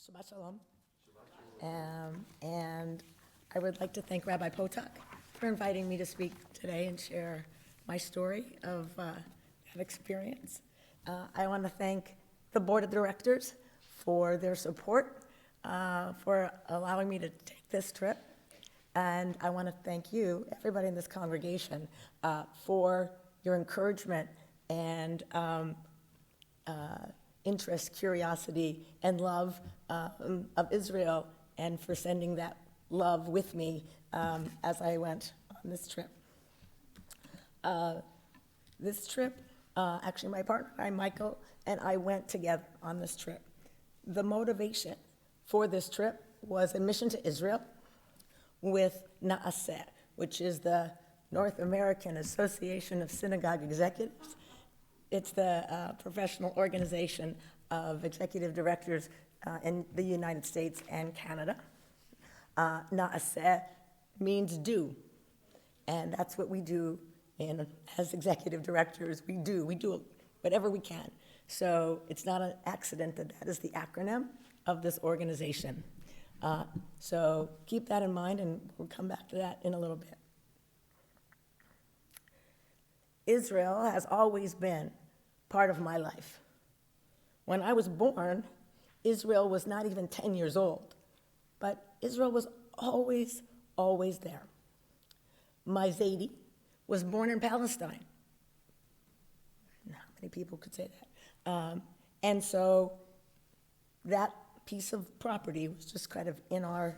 Shabbat Shalom. And I would like to thank Rabbi Potok for inviting me to speak today and share my story of that experience. I want to thank the board of directors for their support, for allowing me to take this trip. And I want to thank you, everybody in this congregation, for your encouragement and interest, curiosity, and love of Israel, and for sending that love with me as I went on this trip. Actually my partner, Michael, and I went together on this trip. The motivation for this trip was a mission to Israel with NAASE, which is the North American Association of Synagogue Executives. It's the professional organization of executive directors in the United States and Canada. NAASE means do, and that's what we do as executive directors. We do whatever we can. So it's not an accident that is the acronym of this organization. So keep that in mind, and we'll come back to that in a little bit. Israel has always been part of my life. When I was born, Israel was not even 10 years old, but Israel was always, always there. My Zaidi was born in Palestine. How many people could say that? And so that piece of property was just kind of in our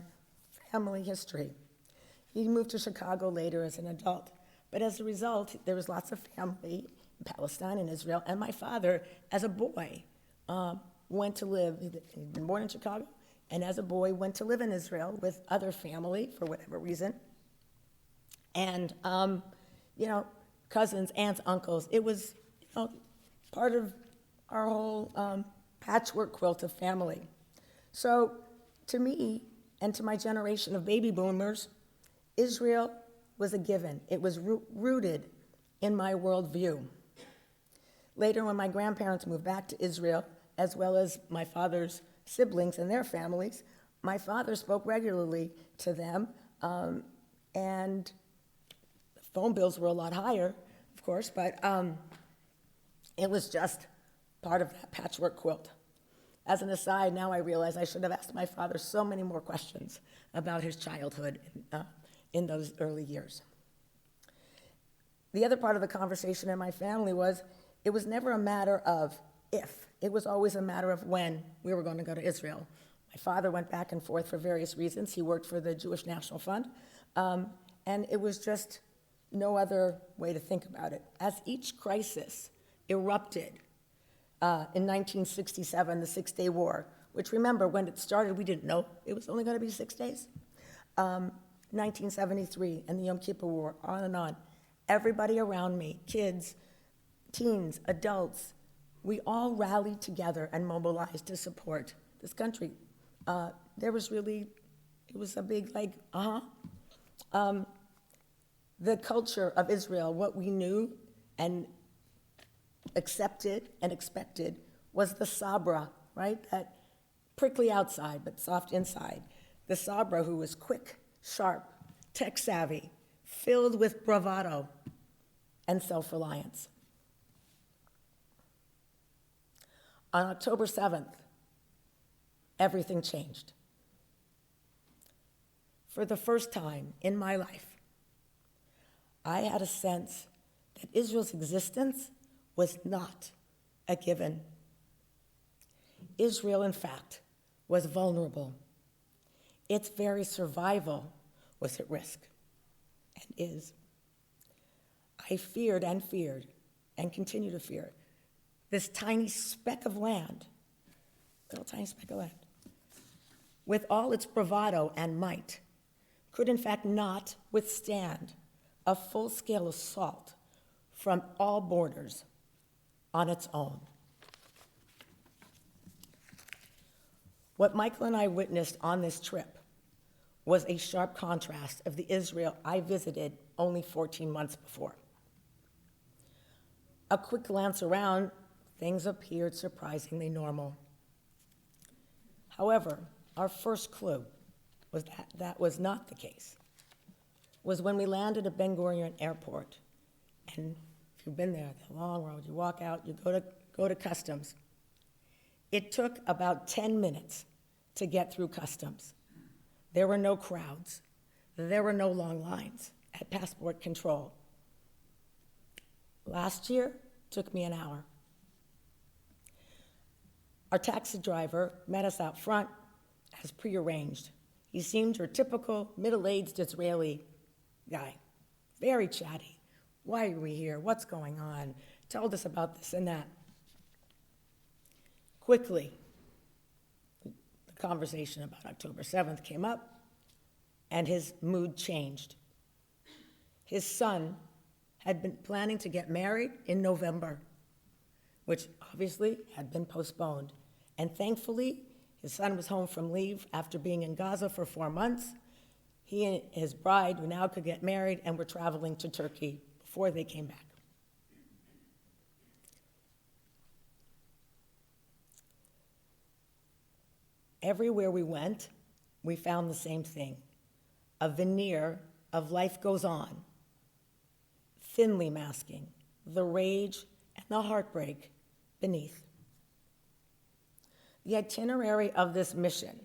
family history. He moved to Chicago later as an adult. But as a result, there was lots of family in Palestine and Israel. And my father, as a boy, went to live, he'd been born in Chicago, and as a boy went to live in Israel with other family for whatever reason. And, cousins, aunts, uncles. It was, part of our whole patchwork quilt of family. So to me and to my generation of baby boomers, Israel was a given. It was rooted in my worldview. Later, when my grandparents moved back to Israel, as well as my father's siblings and their families, my father spoke regularly to them, and phone bills were a lot higher, of course, but it was just part of that patchwork quilt. As an aside, now I realize I should have asked my father so many more questions about his childhood in those early years. The other part of the conversation in my family was, it was never a matter of if, it was always a matter of when we were going to go to Israel. My father went back and forth for various reasons. He worked for the Jewish National Fund, and it was just no other way to think about it. As each crisis erupted in 1967, the Six-Day War, which, remember, when it started, we didn't know it was only going to be 6 days. 1973 and the Yom Kippur War, on and on. Everybody around me, kids, teens, adults, we all rallied together and mobilized to support this country. There was really, it was a big, the culture of Israel, what we knew and accepted and expected was the Sabra, right? That prickly outside, but soft inside. The Sabra who was quick, sharp, tech-savvy, filled with bravado and self-reliance. On October 7th, everything changed. For the first time in my life, I had a sense that Israel's existence was not a given. Israel, in fact, was vulnerable. Its very survival was at risk, and is. I feared and continue to fear this tiny speck of land, little tiny speck of land, with all its bravado and might, could in fact not withstand a full-scale assault from all borders on its own. What Michael and I witnessed on this trip was a sharp contrast of the Israel I visited only 14 months before. A quick glance around, things appeared surprisingly normal. However, our first clue was that that was not the case, was when we landed at Ben Gurion Airport. And if you've been there, the long road, you walk out, you go to customs. It took about 10 minutes to get through customs. There were no crowds. There were no long lines at passport control. Last year, took me an hour. Our taxi driver met us out front as prearranged. He seemed your typical middle-aged Israeli guy, very chatty. Why are we here? What's going on? Told us about this and that. Quickly, the conversation about October 7th came up, and his mood changed. His son had been planning to get married in November, which obviously had been postponed. And thankfully, his son was home from leave after being in Gaza for 4 months. He and his bride now could get married and were traveling to Turkey before they came back. Everywhere we went, we found the same thing, a veneer of life goes on, thinly masking the rage and the heartbreak beneath. The itinerary of this mission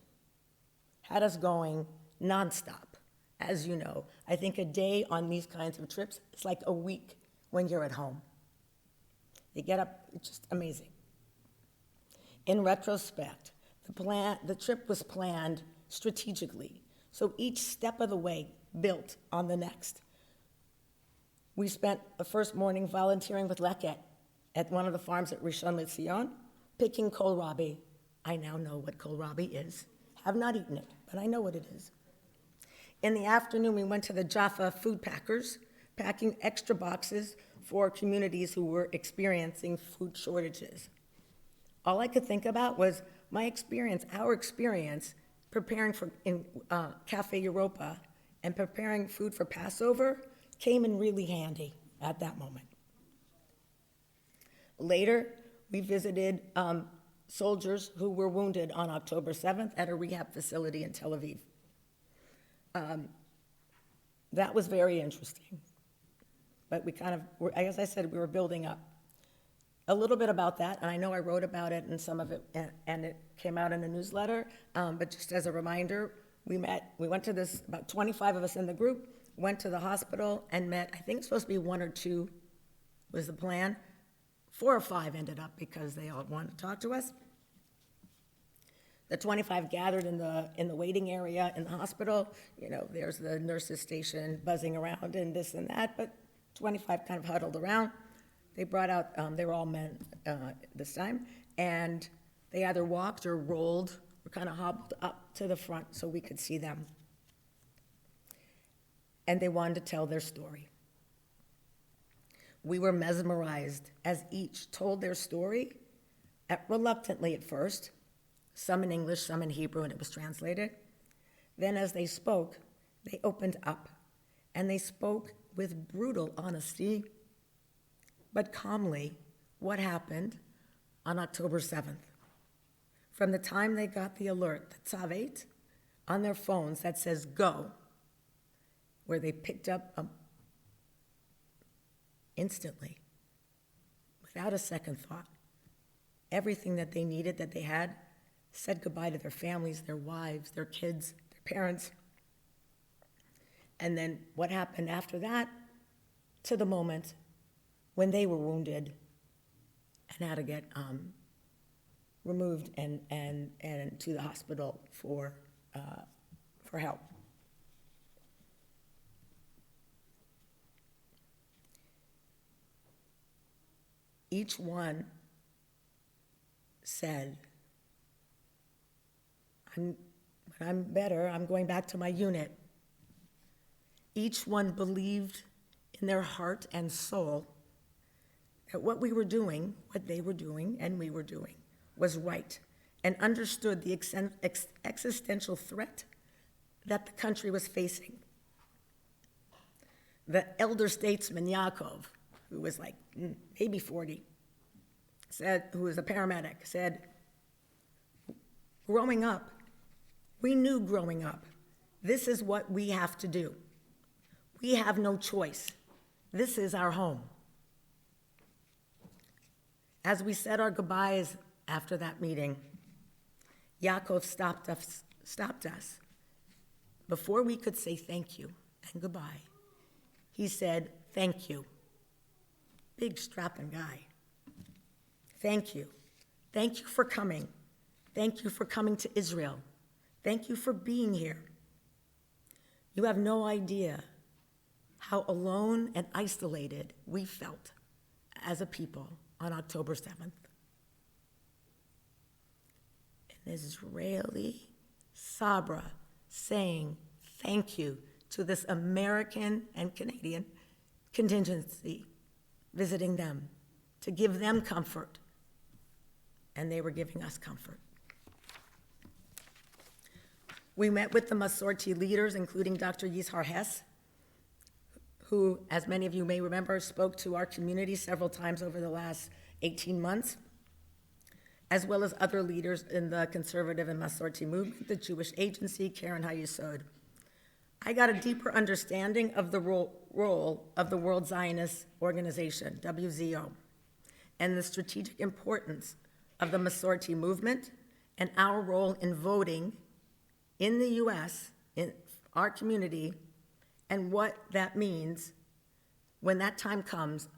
had us going nonstop. As you know, I think a day on these kinds of trips is like a week when you're at home. You get up, it's just amazing. In retrospect, the trip was planned strategically, so each step of the way built on the next. We spent the first morning volunteering with Leket at one of the farms at Rishon LeZion, picking kohlrabi. I now know what kohlrabi is. Have not eaten it, but I know what it is. In the afternoon, we went to the Jaffa food packers, packing extra boxes for communities who were experiencing food shortages. All I could think about was my experience, our experience, preparing for in Cafe Europa and preparing food for Passover came in really handy at that moment. Later, we visited soldiers who were wounded on October 7th at a rehab facility in Tel Aviv. That was very interesting. But we kind of, as I said, we were building up. A little bit about that, and I know I wrote about it in some of it, and it came out in a newsletter, but just as a reminder, we went to this, about 25 of us in the group, went to the hospital and met, I think it's supposed to be 1 or 2 was the plan. 4 or 5 ended up because they all wanted to talk to us. The 25 gathered in the waiting area in the hospital. You know, there's the nurses station buzzing around and this and that, but 25 kind of huddled around. They brought out, they were all men this time, and they either walked or rolled or kind of hobbled up to the front so we could see them. And they wanted to tell their story. We were mesmerized as each told their story, reluctantly at first, some in English, some in Hebrew, and it was translated. Then as they spoke, they opened up, and they spoke with brutal honesty, but calmly, what happened on October 7th. From the time they got the alert, the Tzavet, on their phones that says go, where they picked up instantly, without a second thought, everything that they needed, that they had, said goodbye to their families, their wives, their kids, their parents. And then what happened after that, to the moment when they were wounded and had to get removed and to the hospital for help. Each one said, when I'm better, I'm going back to my unit. Each one believed in their heart and soul that what we were doing, what they were doing, and we were doing, was right, and understood the existential threat that the country was facing. The elder statesman, Yaakov, who was like maybe 40, said, who was a paramedic, said, Growing up, we knew growing up, this is what we have to do. We have no choice. This is our home. As we said our goodbyes after that meeting, Yaakov stopped us. Before we could say thank you and goodbye, he said, thank you. Big strapping guy. Thank you. Thank you for coming. Thank you for coming to Israel. Thank you for being here. You have no idea how alone and isolated we felt as a people on October 7th. An Israeli Sabra saying thank you to this American and Canadian contingency visiting them to give them comfort, and they were giving us comfort. We met with the Masorti leaders, including Dr. Yizhar Hess, who, as many of you may remember, spoke to our community several times over the last 18 months, as well as other leaders in the conservative and Masorti movement, the Jewish Agency, Karen HaYesod. I got a deeper understanding of the role of the World Zionist Organization, WZO, and the strategic importance of the Masorti movement and our role in voting in the U.S., in our community, and what that means when that time comes,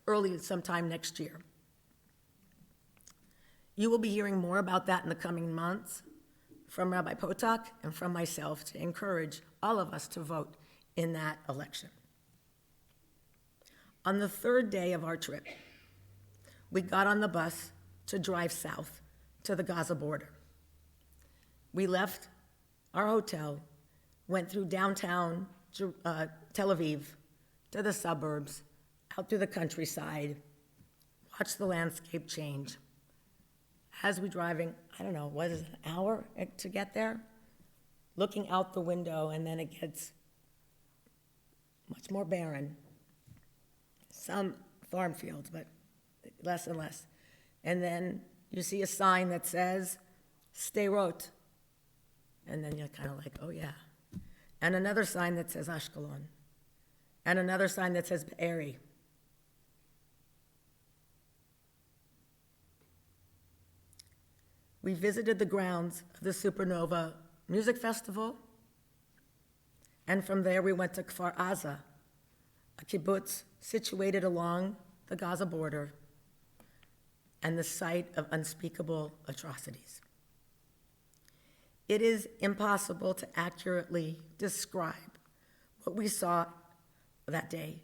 early sometime next year. You will be hearing more about that in the coming months from Rabbi Potok and from myself to encourage all of us to vote in that election. On the third day of our trip, we got on the bus to drive south to the Gaza border. We left our hotel, went through downtown Tel Aviv to the suburbs, out through the countryside, watched the landscape change. As we're driving, I don't know, what is it, an hour to get there? Looking out the window, and then it gets much more barren. Some farm fields, but less and less. And then you see a sign that says, Sderot. And then you're kind of like, oh yeah. And another sign that says Ashkelon. And another sign that says Be'eri. We visited the grounds of the Supernova Music Festival, and from there we went to Kfar Aza, a kibbutz situated along the Gaza border and the site of unspeakable atrocities. It is impossible to accurately describe what we saw that day,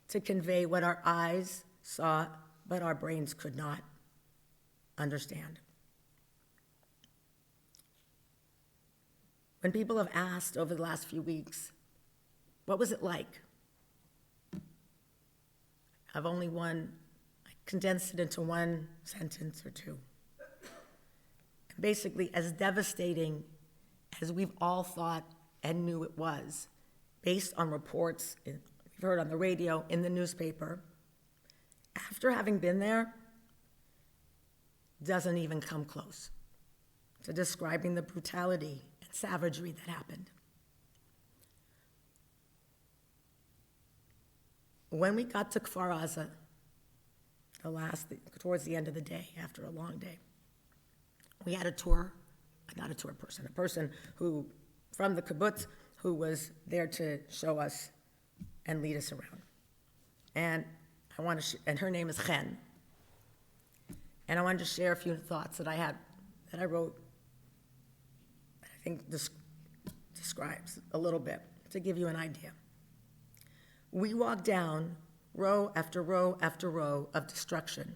to convey what our eyes saw but our brains could not understand. When people have asked over the last few weeks, what was it like? I've only I condensed it into one sentence or two. Basically, as devastating as we've all thought and knew it was, based on reports we've heard on the radio, in the newspaper, after having been there, doesn't even come close to describing the brutality and savagery that happened. When we got to Kfar Aza, towards the end of the day, after a long day, we had a person who, from the kibbutz, who was there to show us and lead us around. And and her name is Chen. And I wanted to share a few thoughts that I wrote, that I think describes a little bit, to give you an idea. We walked down row after row after row of destruction.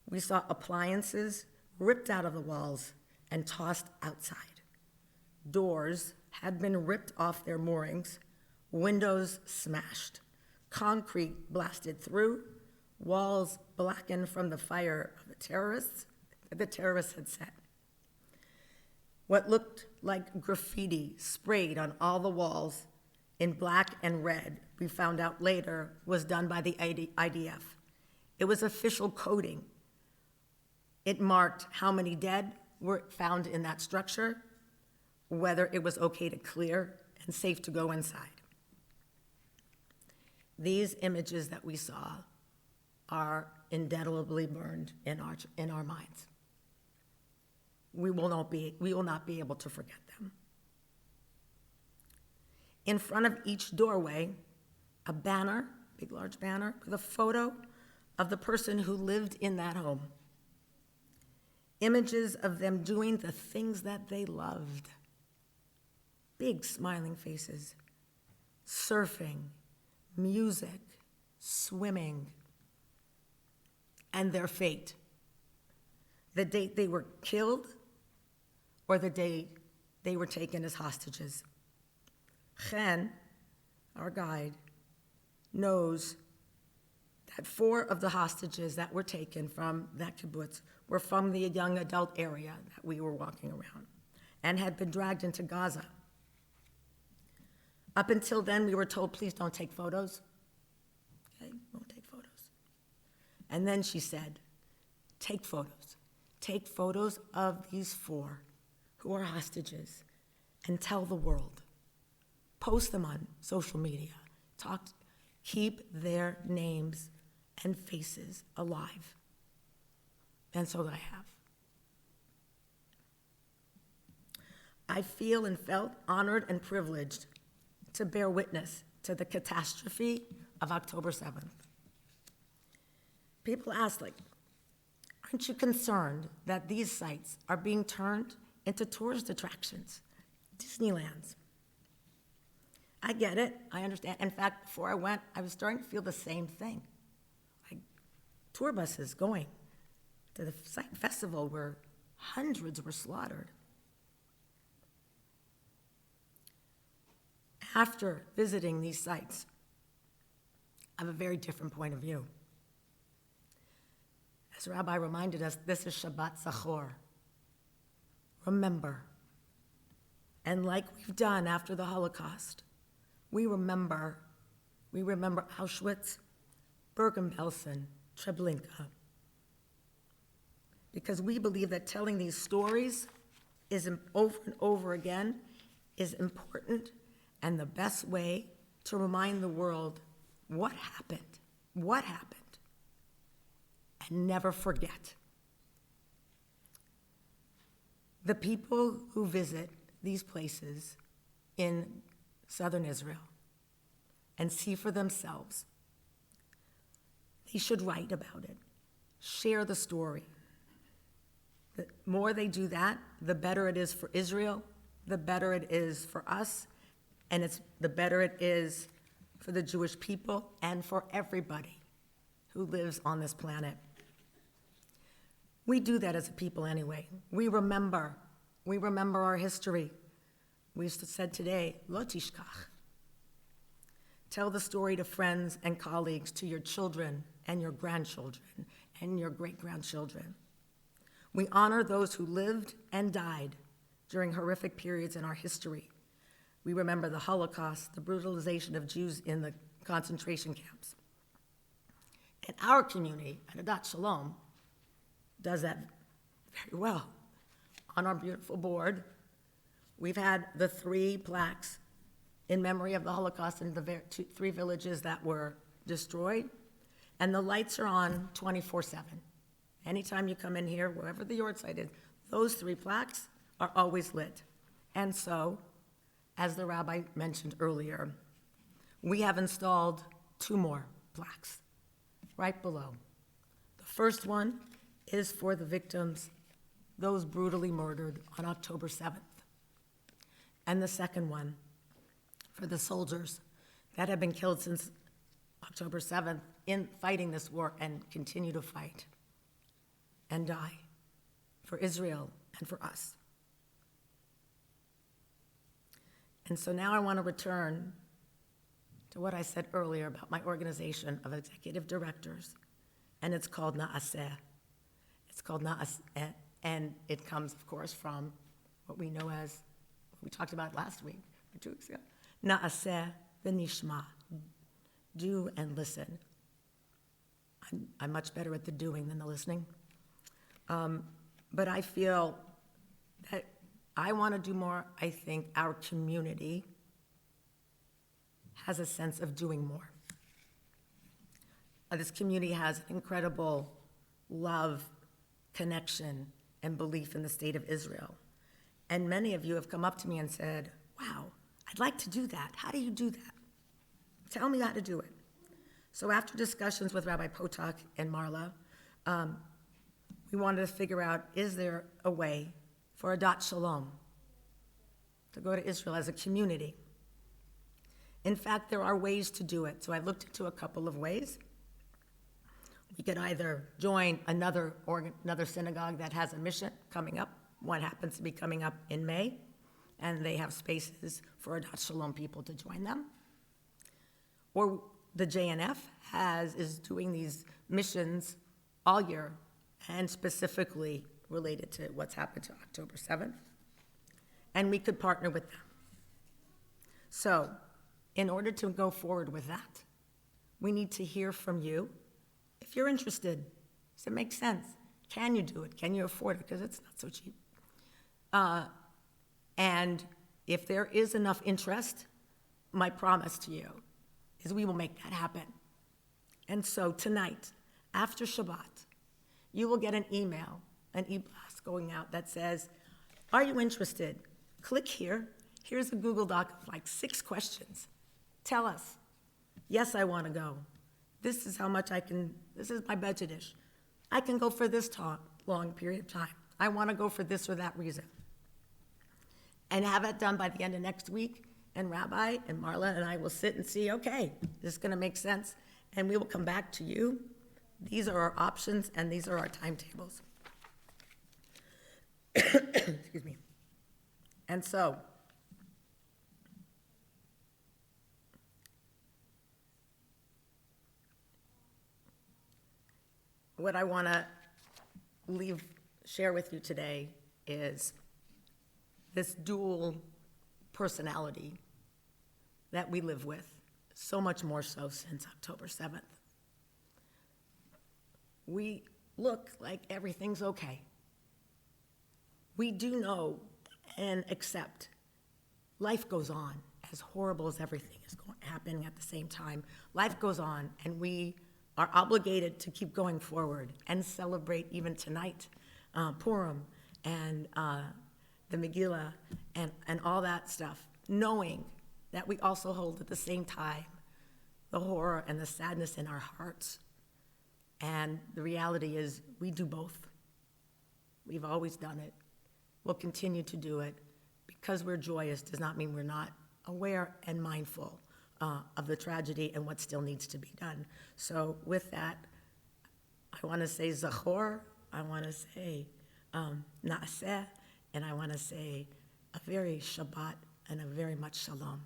We saw appliances ripped out of the walls and tossed outside. Doors had been ripped off their moorings, windows smashed, concrete blasted through, walls blackened from the fire of the terrorists had set. What looked like graffiti sprayed on all the walls in black and red, we found out later, was done by the IDF. It was official coding It marked how many dead were found in that structure, whether it was okay to clear and safe to go inside. These images that we saw are indelibly burned in our minds. We will not be able to forget them. In front of each doorway, a banner, big large banner, with a photo of the person who lived in that home. Images of them doing the things that they loved. Big smiling faces, surfing, music, swimming, and their fate. The date they were killed or the day they were taken as hostages. Chen, our guide, knows that 4 of the hostages that were taken from that kibbutz were from the young adult area that we were walking around and had been dragged into Gaza. Up until then, we were told, please don't take photos. Okay, don't take photos. And then she said, take photos. Take photos of these 4 who are hostages and tell the world. Post them on social media. Keep their names and faces alive. And so I have. I feel and felt honored and privileged to bear witness to the catastrophe of October 7th. People ask, aren't you concerned that these sites are being turned into tourist attractions, Disneylands? I get it, I understand. In fact, before I went, I was starting to feel the same thing. Tour buses going to the site festival where hundreds were slaughtered. After visiting these sites, I have a very different point of view. As Rabbi reminded us, this is Shabbat Zachor. Remember. And like we've done after the Holocaust, we remember Auschwitz, Bergen-Belsen, Treblinka. Because we believe that telling these stories is over and over again is important and the best way to remind the world what happened, and never forget. The people who visit these places in southern Israel and see for themselves, they should write about it, share the story. The more they do that, the better it is for Israel, the better it is for us, and the better it is for the Jewish people and for everybody who lives on this planet. We do that as a people anyway. We remember our history. We said today, lo tishkach. Tell the story to friends and colleagues, to your children and your grandchildren and your great-grandchildren. We honor those who lived and died during horrific periods in our history. We remember the Holocaust, the brutalization of Jews in the concentration camps. And our community at Adat Shalom does that very well. On our beautiful board, we've had the 3 plaques in memory of the Holocaust in the 3 villages that were destroyed, and the lights are on 24/7. Anytime you come in here, wherever the yard site is, those 3 plaques are always lit. And so, as the rabbi mentioned earlier, we have installed 2 more plaques right below. The first one is for the victims, those brutally murdered on October 7th. And the second one for the soldiers that have been killed since October 7th in fighting this war and continue to fight and die for Israel and for us. And so now I want to return to what I said earlier about my organization of executive directors, and it's called NAASE. It's called NAASE, and it comes, of course, from what we know as, what we talked about last week, or 2 weeks ago, NAASE v'nishma, do and listen. I'm much better at the doing than the listening. But I feel that I want to do more. I think our community has a sense of doing more. This community has incredible love, connection, and belief in the state of Israel. And many of you have come up to me and said, wow, I'd like to do that. How do you do that? Tell me how to do it. So after discussions with Rabbi Potok and Marla, we wanted to figure out, is there a way for Adat Shalom to go to Israel as a community? In fact, there are ways to do it. So I looked into a couple of ways. We could either join another synagogue that has a mission coming up. One happens to be coming up in May, and they have spaces for Adat Shalom people to join them. Or the JNF is doing these missions all year, and specifically related to what's happened to October 7th. And we could partner with them. So, in order to go forward with that, we need to hear from you. If you're interested, does it make sense? Can you do it? Can you afford it? Because it's not so cheap. And if there is enough interest, my promise to you is we will make that happen. And so tonight, after Shabbat, you will get an email, an e-blast going out that says, are you interested? Click here. Here's a Google Doc of like 6 questions. Tell us, yes, I want to go. This is how much this is my budget-ish. I can go for this long period of time. I want to go for this or that reason. And have it done by the end of next week, and Rabbi and Marla and I will sit and see, okay, this is going to make sense, and we will come back to you. These are our options, and these are our timetables. Excuse me. And so, what I want to share with you today is this dual personality that we live with, so much more so since October 7th. We look like everything's okay. We do know and accept life goes on, as horrible as everything is happening at the same time. Life goes on, and we are obligated to keep going forward and celebrate even tonight, Purim and the Megillah and all that stuff, knowing that we also hold at the same time the horror and the sadness in our hearts. And the reality is we do both. We've always done it. We'll continue to do it. Because we're joyous does not mean we're not aware and mindful of the tragedy and what still needs to be done. So with that, I want to say Zachor, I want to say NAASE, and I want to say a very Shabbat and a very much Shalom.